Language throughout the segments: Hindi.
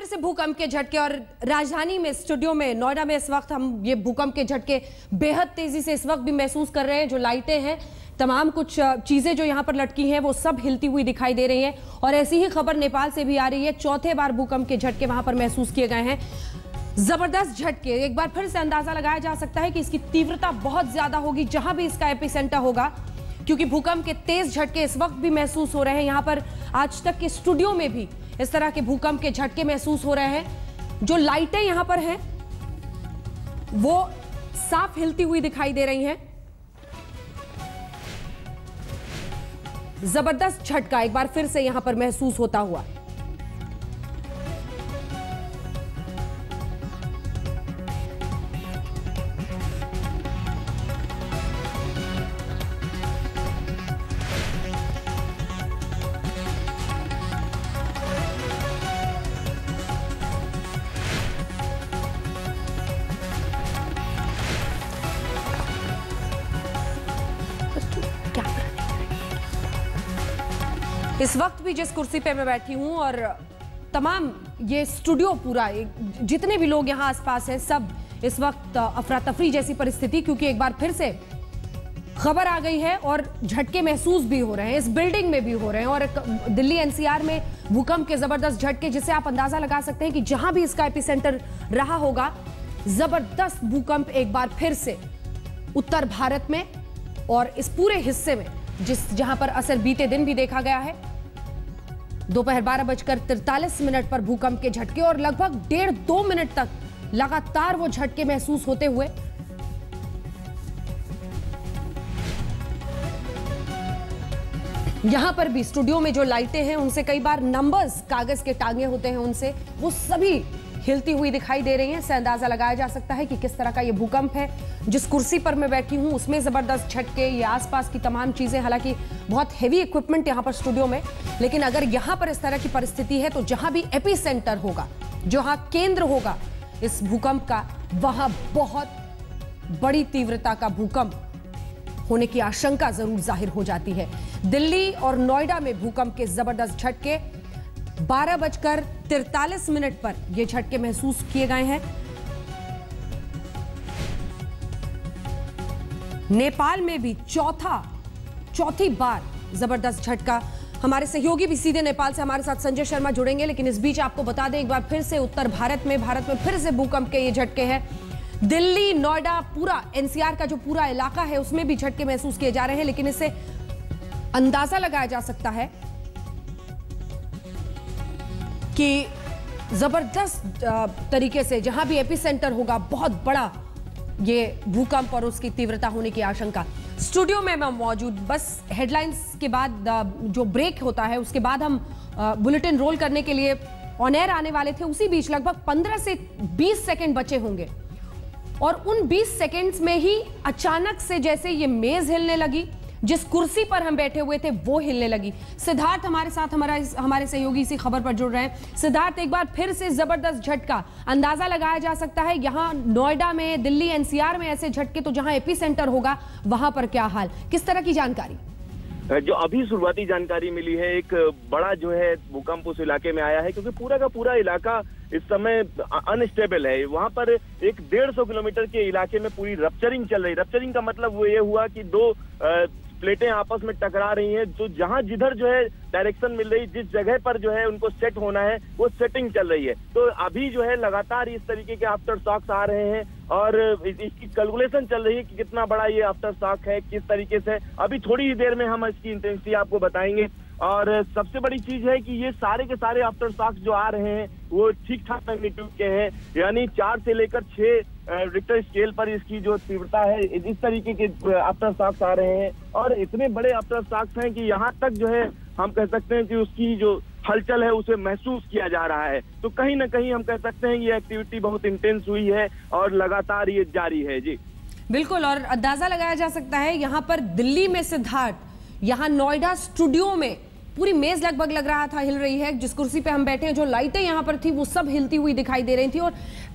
से भूकंप के झटके और राजधानी में स्टूडियो में नोएडा में इस वक्त हम ये भूकंप के झटके बेहद तेजी से इस वक्त भी महसूस कर रहे हैं। जो लाइटें हैं, तमाम कुछ चीजें जो यहाँ पर लटकी हैं वो सब हिलती हुई दिखाई दे रही हैं। और ऐसी ही खबर नेपाल से भी आ रही है। चौथे बार भूकंप के झटके वहां पर महसूस किए गए हैं। जबरदस्त झटके, एक बार फिर से अंदाजा लगाया जा सकता है कि इसकी तीव्रता बहुत ज्यादा होगी जहां भी इसका एपिसेंटर होगा, क्योंकि भूकंप के तेज झटके इस वक्त भी महसूस हो रहे हैं। यहाँ पर आज तक के स्टूडियो में भी इस तरह के भूकंप के झटके महसूस हो रहे हैं। जो लाइटें यहां पर हैं वो साफ हिलती हुई दिखाई दे रही हैं। जबरदस्त झटका एक बार फिर से यहां पर महसूस होता हुआ। इस वक्त भी जिस कुर्सी पे मैं बैठी हूं और तमाम ये स्टूडियो पूरा, जितने भी लोग यहां आसपास हैं, सब इस वक्त अफरा तफरी जैसी परिस्थिति, क्योंकि एक बार फिर से खबर आ गई है और झटके महसूस भी हो रहे हैं। इस बिल्डिंग में भी हो रहे हैं और दिल्ली एनसीआर में भूकंप के जबरदस्त झटके, जिससे आप अंदाजा लगा सकते हैं कि जहां भी इसका एपिसेंटर रहा होगा, जबरदस्त भूकंप एक बार फिर से उत्तर भारत में और इस पूरे हिस्से में जहां पर असर बीते दिन भी देखा गया है। दोपहर 12:43 पर भूकंप के झटके और लगभग 1.5-2 मिनट तक लगातार वो झटके महसूस होते हुए यहां पर भी स्टूडियो में जो लाइटें हैं उनसे कई बार नंबर्स, कागज के टांगे होते हैं उनसे, वो सभी हिलती हुई दिखाई दे रही हैं। इससे अंदाजा लगाया जा सकता है कि किस तरह का ये भूकंप है। जिस कुर्सी पर मैं बैठी हूं उसमें जबरदस्त झटके, ये आसपास की तमाम चीजें, हालांकि बहुत हेवी इक्विपमेंट यहां पर स्टूडियो में, लेकिन अगर यहां पर इस तरह की परिस्थिति है तो जहां भी एपिसेंटर होगा, जहां केंद्र होगा इस भूकंप का, वहां बहुत बड़ी तीव्रता का भूकंप होने की आशंका जरूर जाहिर हो जाती है। दिल्ली और नोएडा में भूकंप के जबरदस्त झटके 12:43 पर यह झटके महसूस किए गए हैं। नेपाल में भी चौथी बार जबरदस्त झटका। हमारे सहयोगी भी सीधे नेपाल से हमारे साथ संजय शर्मा जुड़ेंगे, लेकिन इस बीच आपको बता दें एक बार फिर से उत्तर भारत में फिर से भूकंप के ये झटके हैं। दिल्ली, नोएडा, पूरा एनसीआर का जो पूरा इलाका है उसमें भी झटके महसूस किए जा रहे हैं, लेकिन इससे अंदाजा लगाया जा सकता है कि जबरदस्त तरीके से जहां भी एपिसेंटर होगा, बहुत बड़ा ये भूकंप और उसकी तीव्रता होने की आशंका। स्टूडियो में मैं मौजूद, बस हेडलाइंस के बाद जो ब्रेक होता है उसके बाद हम बुलेटिन रोल करने के लिए ऑन एयर आने वाले थे। उसी बीच लगभग 15 से 20 सेकंड बचे होंगे और उन 20 सेकंड्स में ही अचानक से जैसे ये मेज हिलने लगी, जिस कुर्सी पर हम बैठे हुए थे वो हिलने लगी। सिद्धार्थ हमारे साथ, हमारे सहयोगी इसी खबर पर जुड़ रहे हैं। सिद्धार्थ, एक बार फिर से जबरदस्त झटका, अंदाजा लगाया जा सकता है यहां नोएडा में, दिल्ली एनसीआर में ऐसे झटके तो जहां एपिसेंटर होगा वहां पर क्या हाल, किस तरह की जानकारी? जो अभी शुरुआती जानकारी मिली है, एक बड़ा जो है भूकंप उस इलाके में आया है, क्योंकि पूरा का पूरा इलाका इस समय अनस्टेबल है। वहां पर एक 150 किलोमीटर के इलाके में पूरी रप्चरिंग चल रही है। रप्चरिंग का मतलब वो ये हुआ कि दो प्लेटें आपस में टकरा रही हैं, तो जहां जिधर जो है डायरेक्शन मिल रही, जिस जगह पर जो है उनको सेट होना है वो सेटिंग चल रही है। तो अभी जो है लगातार इस तरीके के आफ्टर शॉक्स आ रहे हैं और इसकी कैलकुलेशन चल रही है कि कितना बड़ा ये आफ्टर शॉक है, किस तरीके से। अभी थोड़ी ही देर में हम इसकी इंटेंसिटी आपको बताएंगे। और सबसे बड़ी चीज है कि ये सारे के सारे आफ्टर शॉक्स जो आ रहे हैं वो ठीक ठाक मैग्नीट्यूड के हैं, यानी 4 से लेकर 6 रिक्टर स्केल पर इसकी जो तीव्रता है, इस तरीके के आफ्टर शॉक्स आ रहे हैं। और इतने बड़े आफ्टर शॉक्स हैं कि यहाँ तक जो है हम कह सकते हैं कि उसकी जो हलचल है उसे महसूस किया जा रहा है। तो कहीं ना कहीं हम कह सकते हैं ये एक्टिविटी बहुत इंटेंस हुई है और लगातार ये जारी है। जी बिल्कुल, और अंदाजा लगाया जा सकता है यहाँ पर दिल्ली में सिद्धार्थ, यहाँ नोएडा स्टूडियो में पूरी मेज लगभग लग रहा था हिल रही है। जिस कुर्सी पे हम बैठे हैं, जो लाइटें यहाँ पर थी वो सब हिलती हुई दिखाई दे रही थी। और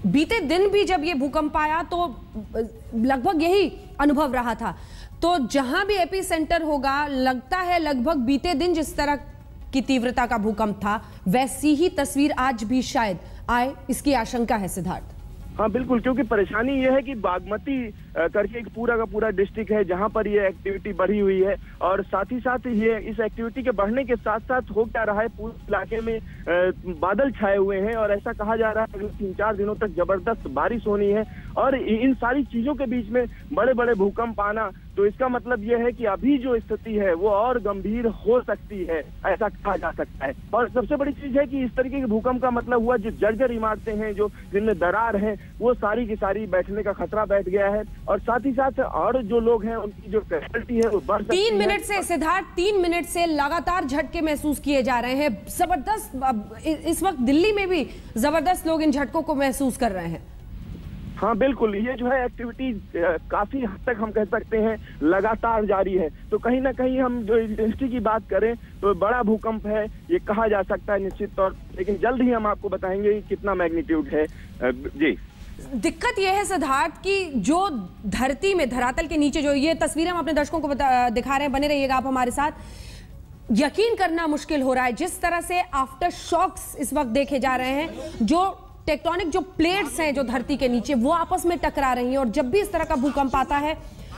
बीते दिन भी जब ये भूकंप आया तो लगभग यही अनुभव रहा था। तो जहां भी एपिसेंटर होगा, लगता है लगभग बीते दिन जिस तरह की तीव्रता का भूकंप था, वैसी ही तस्वीर आज भी शायद आए, इसकी आशंका है सिद्धार्थ। हाँ बिल्कुल, क्योंकि परेशानी यह है कि बागमती करके एक पूरा का पूरा डिस्ट्रिक्ट है जहां पर ये एक्टिविटी बढ़ी हुई है, और साथ ही साथ ये इस एक्टिविटी के बढ़ने के साथ साथ हो क्या रहा है, पूरे इलाके में बादल छाए हुए हैं और ऐसा कहा जा रहा है अगले 3-4 दिनों तक जबरदस्त बारिश होनी है। और इन सारी चीजों के बीच में बड़े बड़े भूकंप आना, तो इसका मतलब यह है कि अभी जो स्थिति है वो और गंभीर हो सकती है, ऐसा कहा जा सकता है। और सबसे बड़ी चीज है कि इस तरीके के भूकंप का मतलब हुआ जो जर्जर इमारतें हैं, जो जिनमें दरार है, वो सारी की सारी बैठने का खतरा बैठ गया है, और साथ ही साथ और जो लोग हैं उनकी जो कैपेसिटी है वो बढ़ सकती है। 3 मिनट से सिद्धार्थ, 3 मिनट से लगातार झटके महसूस किए जा रहे हैं, जबरदस्त। इस वक्त दिल्ली में भी जबरदस्त लोग इन झटकों को महसूस कर रहे हैं। हाँ बिल्कुल, ये जो है एक्टिविटी काफी हद तक हम कह सकते हैं लगातार जारी है। तो कहीं ना कहीं हम जो इंटेंसिटी की बात करें तो बड़ा भूकंप है ये कहा जा सकता है निश्चित तौर, लेकिन जल्द ही हम आपको बताएंगे कि कितना मैग्नीट्यूड है। जी, दिक्कत यह है सिद्धार्थ कि जो धरती में, धरातल के नीचे जो ये तस्वीरें हम अपने दर्शकों को दिखा रहे हैं, बने रहिएगा आप हमारे साथ, यकीन करना मुश्किल हो रहा है जिस तरह से आफ्टर शॉक्स इस वक्त देखे जा रहे हैं। जो टेक्टोनिक जो प्लेट्स हैं जो धरती के नीचे, वो आपस में टकरा रही हैं, और जब भी इस तरह का भूकंप आता है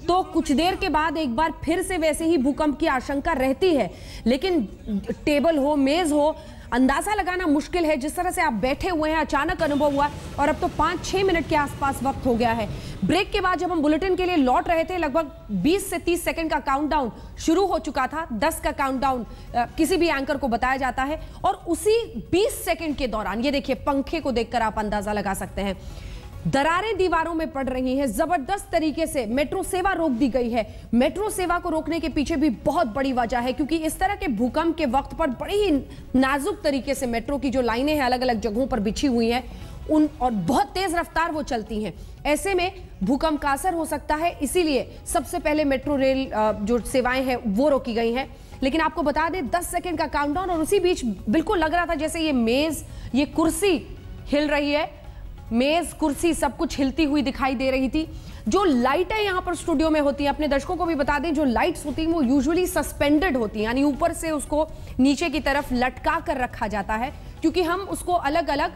तो कुछ देर के बाद एक बार फिर से वैसे ही भूकंप की आशंका रहती है। लेकिन टेबल हो, मेज हो, अंदाजा लगाना मुश्किल है। जिस तरह से आप बैठे हुए हैं, अचानक अनुभव हुआ, और अब तो 5-6 मिनट के आसपास वक्त हो गया है। ब्रेक के बाद जब हम बुलेटिन के लिए लौट रहे थे, लगभग 20 से 30 सेकंड का काउंटडाउन शुरू हो चुका था। 10 का काउंटडाउन किसी भी एंकर को बताया जाता है, और उसी 20 सेकंड के दौरान ये देखिए, पंखे को देखकर आप अंदाजा लगा सकते हैं, दरारें दीवारों में पड़ रही हैं। जबरदस्त तरीके से मेट्रो सेवा रोक दी गई है। मेट्रो सेवा को रोकने के पीछे भी बहुत बड़ी वजह है, क्योंकि इस तरह के भूकंप के वक्त पर बड़ी ही नाजुक तरीके से मेट्रो की जो लाइनें हैं अलग अलग जगहों पर बिछी हुई हैं, उन और बहुत तेज रफ्तार वो चलती हैं। ऐसे में भूकंप का असर हो सकता है, इसीलिए सबसे पहले मेट्रो रेल जो सेवाएं हैं वो रोकी गई हैं। लेकिन आपको बता दें 10 सेकंड का काउंटडाउन, और उसी बीच बिल्कुल लग रहा था जैसे ये मेज, ये कुर्सी हिल रही है। मेज, कुर्सी, सब कुछ हिलती हुई दिखाई दे रही थी। जो लाइटें यहां पर स्टूडियो में होती हैं, अपने दर्शकों को भी बता दें, जो लाइट्स होती हैं वो यूजुअली सस्पेंडेड होती हैं, यानी ऊपर से उसको नीचे की तरफ लटका कर रखा जाता है, क्योंकि हम उसको अलग अलग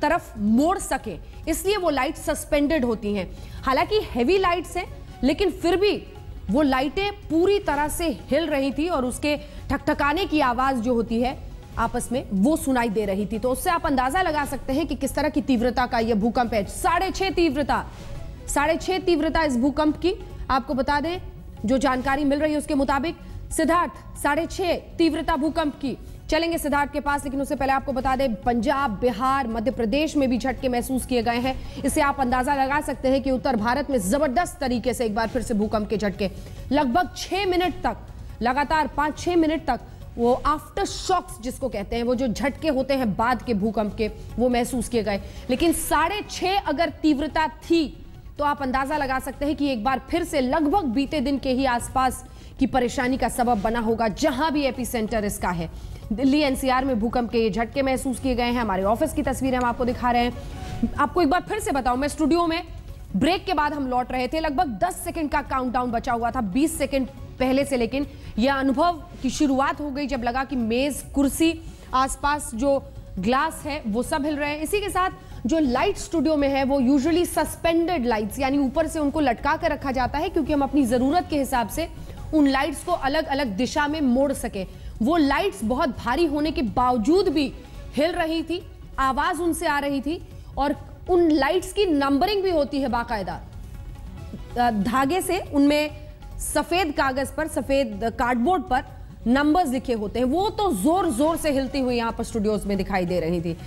तरफ मोड़ सके, इसलिए वो लाइट सस्पेंडेड होती हैं। हालांकि हेवी लाइट्स हैं, लेकिन फिर भी वो लाइटें पूरी तरह से हिल रही थी, और उसके ठकठकाने की आवाज जो होती है आपस में वो सुनाई दे रही थी। तो उससे आप अंदाजा लगा सकते हैं कि किस तरह की तीव्रता का यह भूकंप है। 6.5 तीव्रता इस भूकंप की। आपको बता दें, जो जानकारी मिल रही है उसके मुताबिक सिद्धार्थ 6.5 तीव्रता भूकंप की। चलेंगे सिद्धार्थ के पास, लेकिन उससे पहले आपको बता दें, पंजाब, बिहार, मध्य प्रदेश में भी झटके महसूस किए गए हैं। इससे आप अंदाजा लगा सकते हैं कि उत्तर भारत में जबरदस्त तरीके से एक बार फिर से भूकंप के झटके लगभग 6 मिनट तक, लगातार 5-6 मिनट तक वो आफ्टर शॉक्स जिसको कहते हैं, वो जो झटके होते हैं बाद के भूकंप के, वो महसूस किए गए। लेकिन 6.5 अगर तीव्रता थी तो आप अंदाजा लगा सकते हैं कि एक बार फिर से लगभग बीते दिन के ही आसपास की परेशानी का सबब बना होगा, जहां भी एपिसेंटर इसका है। दिल्ली एनसीआर में भूकंप के ये झटके महसूस किए गए हैं। हमारे ऑफिस की तस्वीरें हम आपको दिखा रहे हैं। आपको एक बार फिर से बताऊं, मैं स्टूडियो में ब्रेक के बाद हम लौट रहे थे, लगभग 10 सेकंड का काउंटडाउन बचा हुआ था 20 सेकंड पहले से, लेकिन यह अनुभव की शुरुआत हो गई जब लगा कि मेज, कुर्सी, आसपास जो ग्लास है वो सब हिल रहे हैं। इसी के साथ जो लाइट स्टूडियो में है वो यूजुअली सस्पेंडेड लाइट्स, यानी ऊपर से उनको लटका कर रखा जाता है, क्योंकि हम अपनी जरूरत के हिसाब से उन लाइट्स को अलग अलग दिशा में मोड़ सके। वो लाइट्स बहुत भारी होने के बावजूद भी हिल रही थी, आवाज उनसे आ रही थी, और उन लाइट्स की नंबरिंग भी होती है बाकायदा धागे से। उनमें सफेद कागज पर, सफेद कार्डबोर्ड पर नंबर्स लिखे होते हैं। वो तो जोर जोर से हिलती हुई यहां पर स्टूडियोज में दिखाई दे रही थी।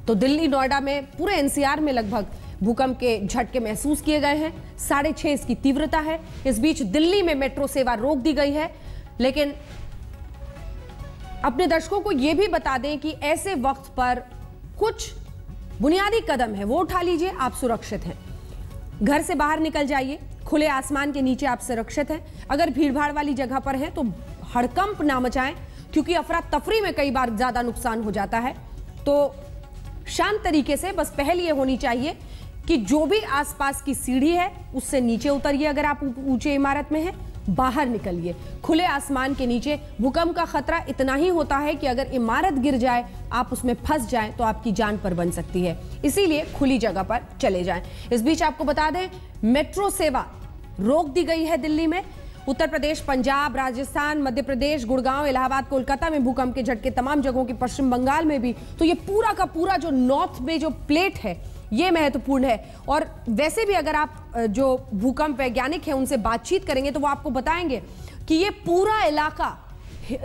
तो दिल्ली, नोएडा में, पूरे एनसीआर में लगभग भूकंप के झटके महसूस किए गए हैं। 6.5 इसकी तीव्रता है। इस बीच दिल्ली में मेट्रो सेवा रोक दी गई है। लेकिन अपने दर्शकों को यह भी बता दें कि ऐसे वक्त पर कुछ बुनियादी कदम है वो उठा लीजिए, आप सुरक्षित हैं। घर से बाहर निकल जाइए, खुले आसमान के नीचे आप सुरक्षित हैं। अगर भीड़भाड़ वाली जगह पर हैं तो हड़कंप ना मचाएं, क्योंकि अफरा तफरी में कई बार ज्यादा नुकसान हो जाता है। तो शांत तरीके से बस पहल ये होनी चाहिए कि जो भी आसपास की सीढ़ी है उससे नीचे उतरिए, अगर आप ऊंचे इमारत में हैं बाहर निकलिए। खुले आसमान के नीचे भूकंप का खतरा इतना ही होता है कि अगर इमारत गिर जाए, आप उसमें फंस जाएं तो आपकी जान पर बन सकती है, इसीलिए खुली जगह पर चले जाएं। इस बीच आपको बता दें, मेट्रो सेवा रोक दी गई है दिल्ली में। उत्तर प्रदेश, पंजाब, राजस्थान, मध्य प्रदेश, गुड़गांव, इलाहाबाद, कोलकाता में भूकंप के झटके, तमाम जगहों की, पश्चिम बंगाल में भी। तो ये पूरा का पूरा जो नॉर्थ में जो प्लेट है ये महत्वपूर्ण है। और वैसे भी अगर आप जो भूकंप वैज्ञानिक हैं उनसे बातचीत करेंगे तो वो आपको बताएंगे कि ये पूरा इलाका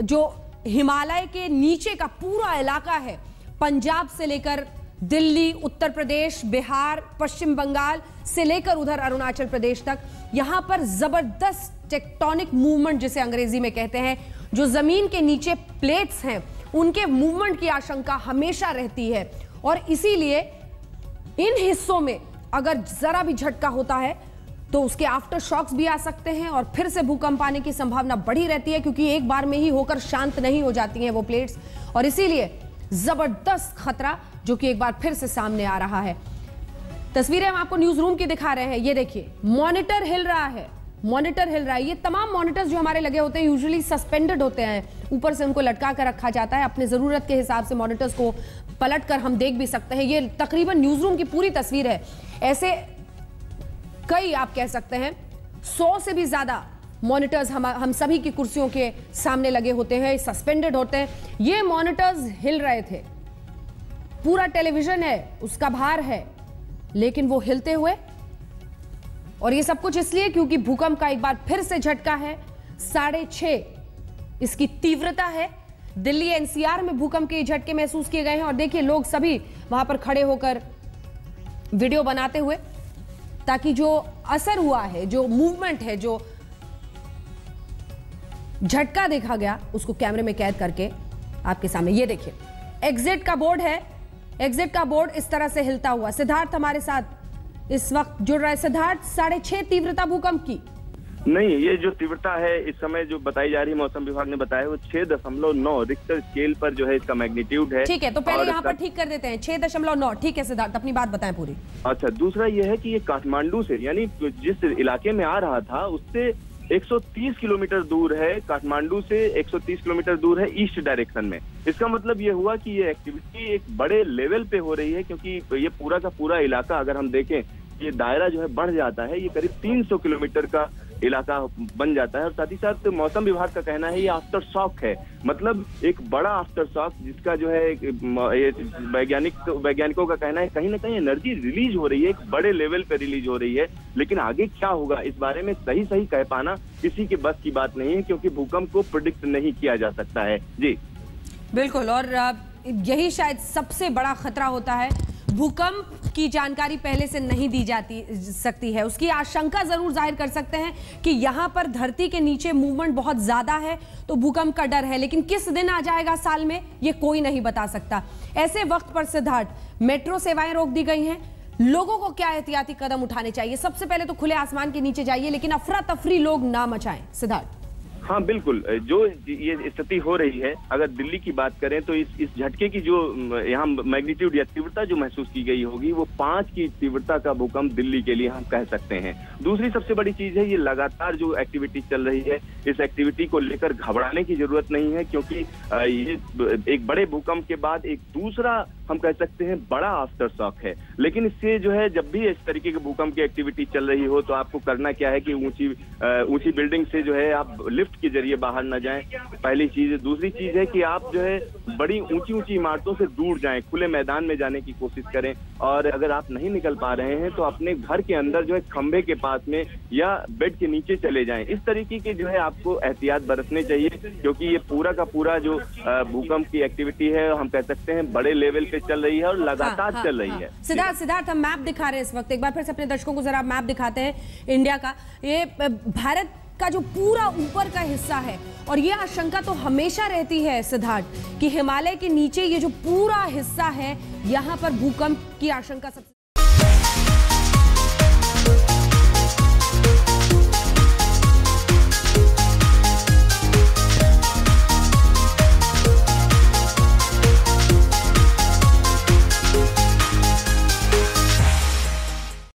जो हिमालय के नीचे का पूरा इलाका है, पंजाब से लेकर दिल्ली, उत्तर प्रदेश, बिहार, पश्चिम बंगाल से लेकर उधर अरुणाचल प्रदेश तक, यहां पर जबरदस्त टेक्टोनिक मूवमेंट जिसे अंग्रेजी में कहते हैं, जो जमीन के नीचे प्लेट्स हैं उनके मूवमेंट की आशंका हमेशा रहती है। और इसीलिए इन हिस्सों में अगर जरा भी झटका होता है तो उसके आफ्टर शॉक्स भी आ सकते हैं और फिर से भूकंप आने की संभावना बढ़ी रहती है, क्योंकि एक बार में ही होकर शांत नहीं हो जाती हैं वो प्लेट्स। और इसीलिए जबरदस्त खतरा जो कि एक बार फिर से सामने आ रहा है। तस्वीरें हम आपको न्यूज रूम की दिखा रहे हैं। ये देखिए, मॉनिटर हिल रहा है, मॉनिटर हिल रहा है। ये तमाम मॉनिटर्स जो हमारे लगे होते हैं यूजुअली सस्पेंडेड होते हैं, ऊपर से उनको लटका कर रखा जाता है। अपने जरूरत के हिसाब से मॉनिटर्स को पलट कर हम देख भी सकते हैं। ये तकरीबन न्यूज रूम की पूरी तस्वीर है। ऐसे कई आप कह सकते हैं 100 से भी ज्यादा मॉनिटर्स हम सभी की कुर्सियों के सामने लगे होते हैं, सस्पेंडेड होते हैं। ये मॉनिटर्स हिल रहे थे, पूरा टेलीविजन है, उसका भार है, लेकिन वो हिलते हुए। और ये सब कुछ इसलिए क्योंकि भूकंप का एक बार फिर से झटका है। 6.5 इसकी तीव्रता है। दिल्ली एनसीआर में भूकंप के झटके महसूस किए गए हैं और देखिए लोग सभी वहां पर खड़े होकर वीडियो बनाते हुए, ताकि जो असर हुआ है, जो मूवमेंट है, जो झटका देखा गया, उसको कैमरे में कैद करके आपके सामने। ये देखिए, एग्जिट का बोर्ड है, एग्जिट का बोर्ड इस तरह से हिलता हुआ। सिद्धार्थ हमारे साथ इस वक्त जुड़ रहा है। सिद्धार्थ, 6.5 तीव्रता भूकंप की? नहीं, ये जो तीव्रता है इस समय जो बताई जा रही है, मौसम विभाग ने बताया, वो 6.9 रिक्टर स्केल पर जो है इसका मैग्नीट्यूड है। ठीक है, तो पहले यहाँ पर ठीक कर देते हैं, 6.9। ठीक है सिद्धार्थ, अपनी बात बताएं पूरी। अच्छा, दूसरा ये है कि ये काठमांडू से, यानी जिस इलाके में आ रहा था उससे 130 किलोमीटर दूर है। काठमांडू से 130 किलोमीटर दूर है ईस्ट डायरेक्शन में। इसका मतलब ये हुआ कि ये एक्टिविटी एक बड़े लेवल पे हो रही है, क्योंकि ये पूरा का पूरा इलाका अगर हम देखें, ये दायरा जो है बढ़ जाता है, ये करीब 300 किलोमीटर का इलाका बन जाता है। और साथ ही साथ मौसम विभाग का कहना है ये आफ्टर शॉक है, मतलब एक बड़ा आफ्टर शॉक, जिसका जो है वैज्ञानिकों का कहना है कहीं ना कहीं एनर्जी रिलीज हो रही है, एक बड़े लेवल पे रिलीज हो रही है। लेकिन आगे क्या होगा इस बारे में सही कह पाना किसी के बस की बात नहीं है, क्योंकि भूकंप को प्रेडिक्ट नहीं किया जा सकता है। जी बिल्कुल, और यही शायद सबसे बड़ा खतरा होता है। भूकंप की जानकारी पहले से नहीं दी जाती सकती है, उसकी आशंका जरूर जाहिर कर सकते हैं कि यहां पर धरती के नीचे मूवमेंट बहुत ज्यादा है तो भूकंप का डर है, लेकिन किस दिन आ जाएगा साल में ये कोई नहीं बता सकता। ऐसे वक्त पर सिद्धार्थ, मेट्रो सेवाएं रोक दी गई हैं, लोगों को क्या एहतियाती कदम उठाने चाहिए? सबसे पहले तो खुले आसमान के नीचे जाइए, लेकिन अफरा तफरी लोग ना मचाएं। सिद्धार्थ। हाँ बिल्कुल, जो ये स्थिति हो रही है, अगर दिल्ली की बात करें तो इस झटके की जो यहाँ मैग्नीट्यूड या तीव्रता जो महसूस की गई होगी वो 5 की तीव्रता का भूकंप दिल्ली के लिए हम कह सकते हैं। दूसरी सबसे बड़ी चीज है, ये लगातार जो एक्टिविटी चल रही है, इस एक्टिविटी को लेकर घबराने की जरूरत नहीं है, क्योंकि ये एक बड़े भूकंप के बाद एक दूसरा हम कह सकते हैं बड़ा आफ्टर शॉक है। लेकिन इससे जो है, जब भी इस तरीके के भूकंप की एक्टिविटी चल रही हो तो आपको करना क्या है कि ऊंची बिल्डिंग से जो है आप लिफ्ट के जरिए बाहर न जाएं, पहली चीज। दूसरी चीज है कि आप जो है बड़ी ऊंची इमारतों से दूर जाएं, खुले मैदान में जाने की कोशिश करें। और अगर आप नहीं निकल पा रहे हैं तो अपने घर के अंदर जो है खंभे के पास में या बेड के नीचे चले जाएं। इस तरीके के जो है आपको एहतियात बरतने चाहिए, क्योंकि ये पूरा का पूरा जो भूकंप की एक्टिविटी है हम कह सकते हैं बड़े लेवल पे चल रही है और लगातार चल रही है। सिद्धार्थ, हम मैप दिखा रहे हैं इस वक्त, एक बार फिर से अपने दर्शकों को जरा मैप दिखाते हैं इंडिया का। ये भारत का जो पूरा ऊपर का हिस्सा है, और ये आशंका तो हमेशा रहती है सिद्धार्थ कि हिमालय के नीचे ये जो पूरा हिस्सा है, यहाँ पर भूकंप की आशंका सबसे